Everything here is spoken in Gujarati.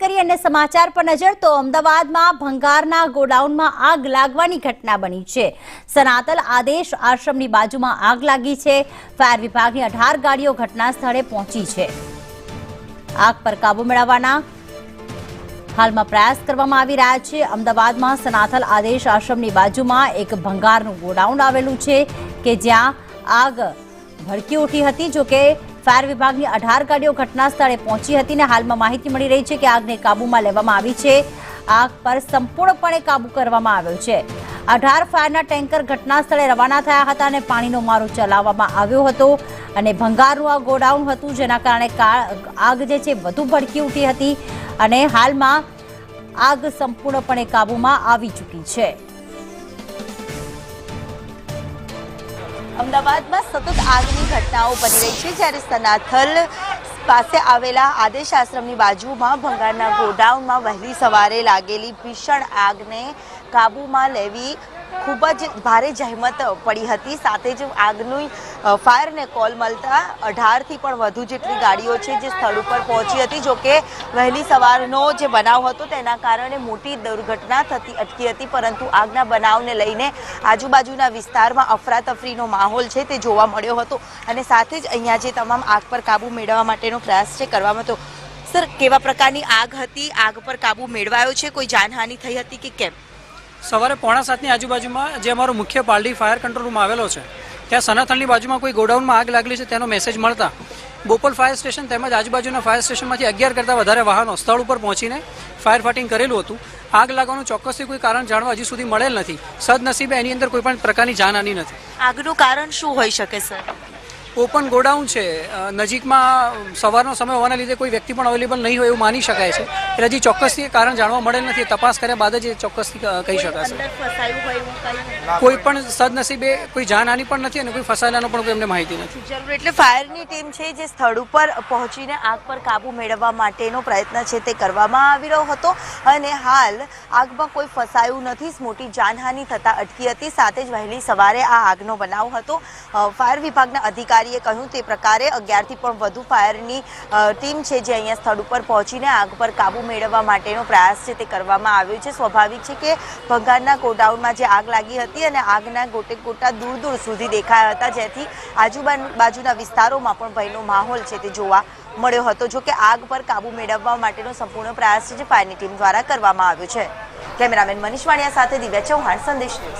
કરી અને સમાચાર પર નજર તો અમદાવાદમાં ભંગારના ગોડાઉનમાં આગ લાગવાની ઘટના બની છે। સનાતલ આદેશ આશ્રમની બાજુમાં આગ લાગી છે। ફાયર વિભાગની 18 ગાડીઓ ઘટના સ્થળે પહોંચી છે। આગ પર કાબુ મેળવવાના હાલમાં પ્રયાસ કરવામાં આવી રહ્યા છે। અમદાવાદમાં સનાતલ આદેશ આશ્રમની બાજુમાં એક ભંગારનું ગોડાઉન આવેલું છે કે જ્યાં આગ ભડકી ઉઠી હતી। જો કે ફાયર વિભાગની 18 ગાડીઓ ઘટના સ્થળે પહોંચી હતી અને હાલમાં માહિતી મળી રહી છે કે આગને કાબૂમાં લેવામાં આવી છે। આગ પર સંપૂર્ણપણે કાબુ કરવામાં આવ્યો છે। 18 ફાયરના ટેન્કર ઘટના સ્થળે રવાના થયા હતા અને પાણીનો મારો ચલાવવામાં આવ્યો હતો અને ભંગારનું આ ગોડાઉન હતું જેના કારણે આગ જે છે વધુ ભડકી ઉઠી હતી અને હાલમાં આગ સંપૂર્ણપણે કાબૂમાં આવી ચૂકી છે। અમદાવાદમાં સતત આગની ઘટનાઓ બની રહી છે જ્યારે સનાથલ પાસે આવેલા આદેશ આશ્રમની બાજુમાં ભંગારના ગોડાઉનમાં વહેલી સવારે લાગેલી ભીષણ આગને કાબૂમાં લેવી ખૂબ જ ભારે જહેમત પડી હતી। સાથે જ આગની ફાયરને કોલ મળતા 18થી પણ વધુ જેટલી ગાડીઓ છે જે સ્થળ ઉપર પહોંચી હતી। જો કે વહેલી સવારનો જે બનાવ હતો તેના કારણે મોટી દુર્ઘટના થતી અટકી હતી, પરંતુ આગના બનાવને લઈને આજુબાજુના વિસ્તારમાં અફરાતફરીનો માહોલ છે તે જોવા મળ્યો હતો અને સાથે જ અહીંયા જે તમામ આગ પર કાબૂ મેળવવા માટેનો પ્રયાસ છે કરવામાં હતો। સર, કેવા પ્રકારની આગ હતી? આગ પર કાબૂ મેળવાયો છે? કોઈ જાનહાનિ થઈ હતી કે કેમ? સવારે 6:45ની આજુબાજુમાં જે અમારો મુખ્ય પાલડી ફાયર કંટ્રોલ રૂમ આવેલો છે ત્યાં સનાથલની બાજુમાં કોઈ ગોડાઉનમાં આગ લાગેલી છે તેનો મેસેજ મળતા બોપલ ફાયર સ્ટેશન તેમજ આજુબાજુના ફાયર સ્ટેશનમાંથી 11 કરતાં વધારે વાહનો સ્થળ ઉપર પહોંચીને ફાયર ફાઇટિંગ કરેલું હતું। આગ લાગવાનું ચોક્કસથી કોઈ કારણ જાણવા હજી સુધી મળેલ નથી। સદનસીબે એની અંદર કોઈ પણ પ્રકારની જાનહાનિ નથી। આગનું કારણ શું હોઈ શકે સર? ઓપન ગોડાઉન છે, નજીકમાં સવારનો સમય હોવાના લીધે કોઈ વ્યક્તિ પણ અવેલેબલ નહીં હોય એવું માની શકાય છે। એટલે હજી ચોક્કસથી કારણ જાણવા મળેલ નથી। તપાસ કર્યા બાદ જ એ ચોક્કસથી કહી શકાશે। કોઈ પણ સદનસીબે કોઈ જાનહાનિ પણ નથી અને કોઈ ફસાયેલાનો પણ કોઈ એમને માહિતી નથી। જરૂર, એટલે ફાયરની ટીમ છે જે સ્થળ ઉપર પહોંચીને આગ પર કાબુ મેળવવા માટેનો પ્રયત્ન છે તે કરવામાં આવી રહ્યો હતો અને હાલ આગમાં કોઈ ફસાયું નથી, મોટી જાનહાનિ થતાં અટકી હતી। સાથે જ વહેલી સવારે આ આગનો બનાવ હતો। ફાયર વિભાગના અધિકારીએ કહ્યું તે પ્રકારે 11થી પણ વધુ ફાયરની ટીમ છે જે અહીંયા સ્થળ ઉપર પહોંચીને આગ પર કાબુ મેળવવા માટેનો પ્રયાસ છે તે કરવામાં આવ્યો છે। સ્વાભાવિક છે કે ભંગારના ગોડાઉનમાં જે આગ લાગી હતી અને આગના ગોટે ગોટા દૂર દૂર સુધી દેખાયા હતા, જેથી આજુબાજુના વિસ્તારોમાં પણ ભયનો માહોલ છે તે જોવા મળ્યો હતો। જો કે આગ પર કાબુ મેળવવા માટેનો સંપૂર્ણ પ્રયાસ છે જે ફાયરની ટીમ દ્વારા કરવામાં આવ્યો છે। કેમેરામેન મનીષ વાણિયા સાથે દિવ્યા ચૌહાણ, સંદેશ ન્યૂઝ।